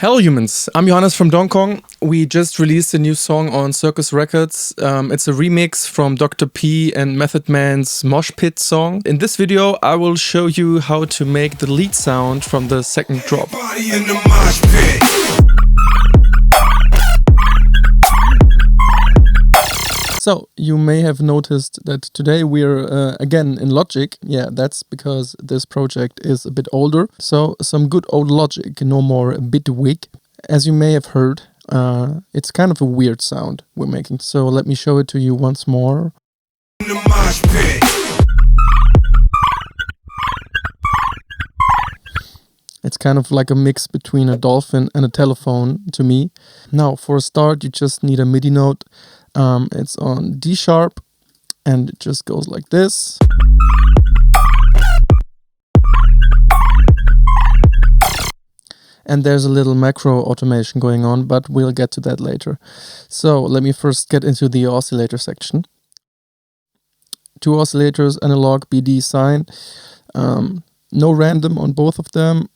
Hello humans, I'm Johannes from Hong Kong. We just released a new song on Circus Records. It's a remix from Dr. P and Method Man's Mosh Pit song. In this video I will show you how to make the lead sound from the second drop. So, you may have noticed that today we're again in Logic. Yeah, that's because this project is a bit older. So, some good old Logic, no more Bitwig. As you may have heard, it's kind of a weird sound we're making. So, let me show it to you once more. It's kind of like a mix between a dolphin and a telephone to me. Now, for a start, you just need a MIDI note. It's on D sharp and it just goes like this. And there's a little macro automation going on, but we'll get to that later. So let me first get into the oscillator section. 2 oscillators, analog, BD, sine. No random on both of them.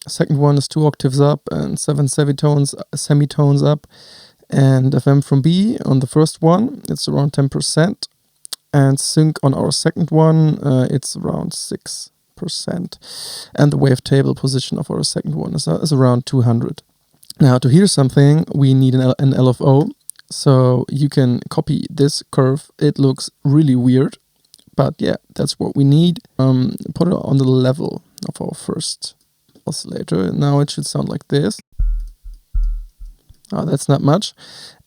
Second one is 2 octaves up and 7 semitones up. And FM from B on the first one, it's around 10%. And sync on our second one, it's around 6%. And the wavetable position of our second one is around 200. Now, to hear something, we need an LFO. So you can copy this curve. It looks really weird. But yeah, that's what we need. Put it on the level of our first oscillator. Now it should sound like this. Oh, that's not much.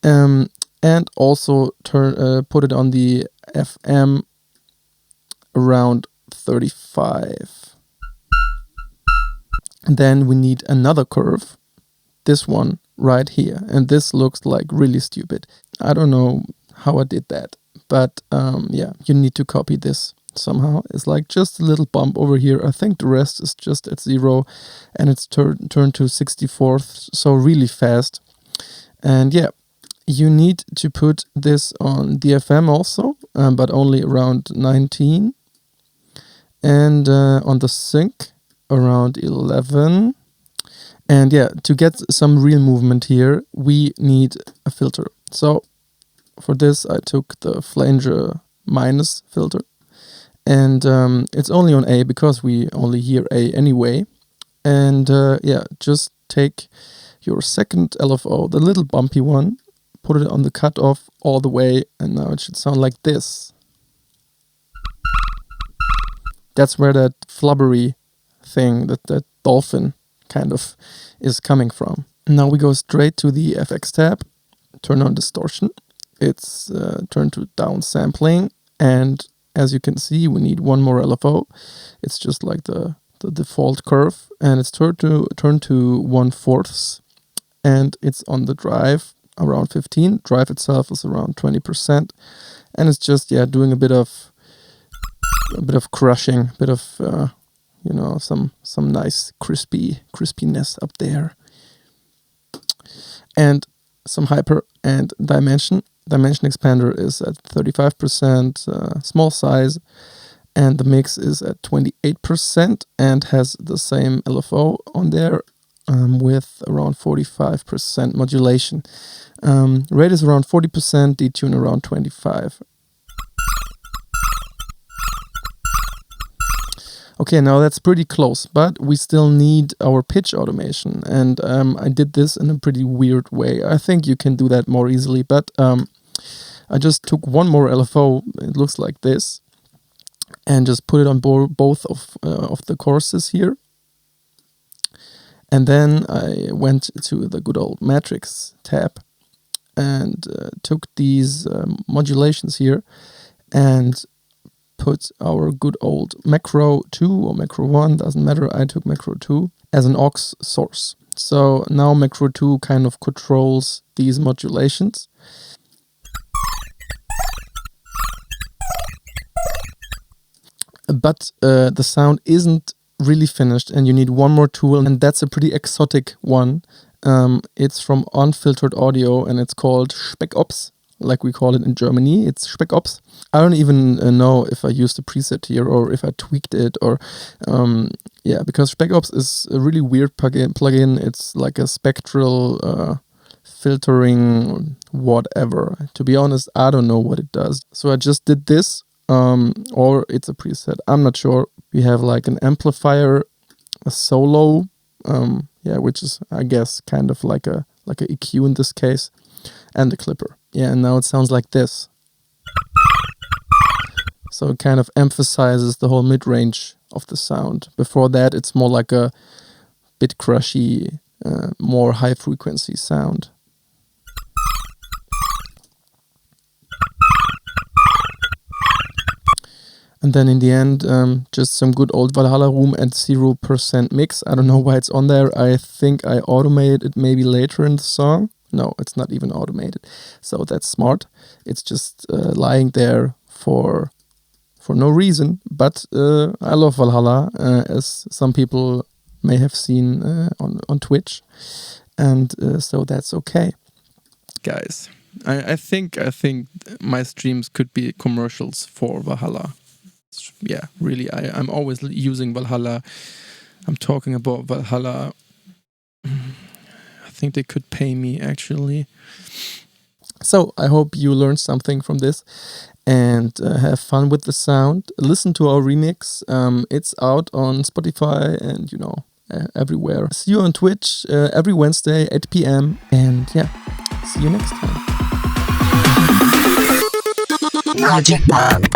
And also put it on the FM around 35. And then we need another curve, this one right here. And this looks like really stupid. I don't know how I did that. But yeah, you need to copy this somehow. It's like just a little bump over here. I think the rest is just at 0. And it's turned to 64th, so really fast. And yeah, you need to put this on DFM also, but only around 19. And on the sync, around 11. And yeah, to get some real movement here, we need a filter. So for this, I took the flanger minus filter. And it's only on A because we only hear A anyway. And yeah, just take your second LFO, the little bumpy one, put it on the cutoff all the way, and now it should sound like this. That's where that flubbery thing, that dolphin kind of is coming from. Now we go straight to the FX tab, turn on distortion. It's turned to downsampling, and as you can see, we need one more LFO. It's just like the default curve, and it's turned to 1/4. And it's on the drive around 15. Drive itself is around 20%, and it's just doing a bit of crushing, a bit of you know, some nice crispiness up there, and some hyper and dimension. Dimension expander is at 35%, small size, and the mix is at 28% and has the same LFO on there. With around 45% modulation. Rate is around 40%, detune around 25%. Okay, now that's pretty close, but we still need our pitch automation, and I did this in a pretty weird way. I think you can do that more easily, but I just took one more LFO, it looks like this, and just put it on both of the courses here. And then I went to the good old Matrix tab and took these modulations here and put our good old Macro 2 or Macro 1, doesn't matter, I took Macro 2 as an aux source. So now Macro 2 kind of controls these modulations. But the sound isn't really finished, and you need one more tool, and that's a pretty exotic one. It's from Unfiltered Audio, and it's called Spec Ops, like we call it in Germany. It's Spec Ops. I don't even know if I used a preset here or if I tweaked it or because Spec Ops is a really weird plugin. It's like a spectral filtering whatever. To be honest, I don't know what it does. So I just did this or it's a preset. I'm not sure. We have like an amplifier, a solo, which is I guess kind of like a EQ in this case, and a clipper. Yeah, and now it sounds like this. So it kind of emphasizes the whole mid-range of the sound. Before that, it's more like a bit crushy, more high-frequency sound. And then in the end, just some good old Valhalla room at 0% mix. I don't know why it's on there. I think I automated it maybe later in the song. No, it's not even automated. So that's smart. It's just lying there for no reason. But I love Valhalla, as some people may have seen on Twitch. And so that's okay. Guys, I think my streams could be commercials for Valhalla. Yeah, really, I'm always using Valhalla. I'm talking about Valhalla. I think they could pay me, actually. So I hope you learned something from this and have fun with the sound. Listen to our remix. It's out on Spotify and, everywhere. See you on Twitch every Wednesday, 8 p.m. And yeah, see you next time. Magic Man.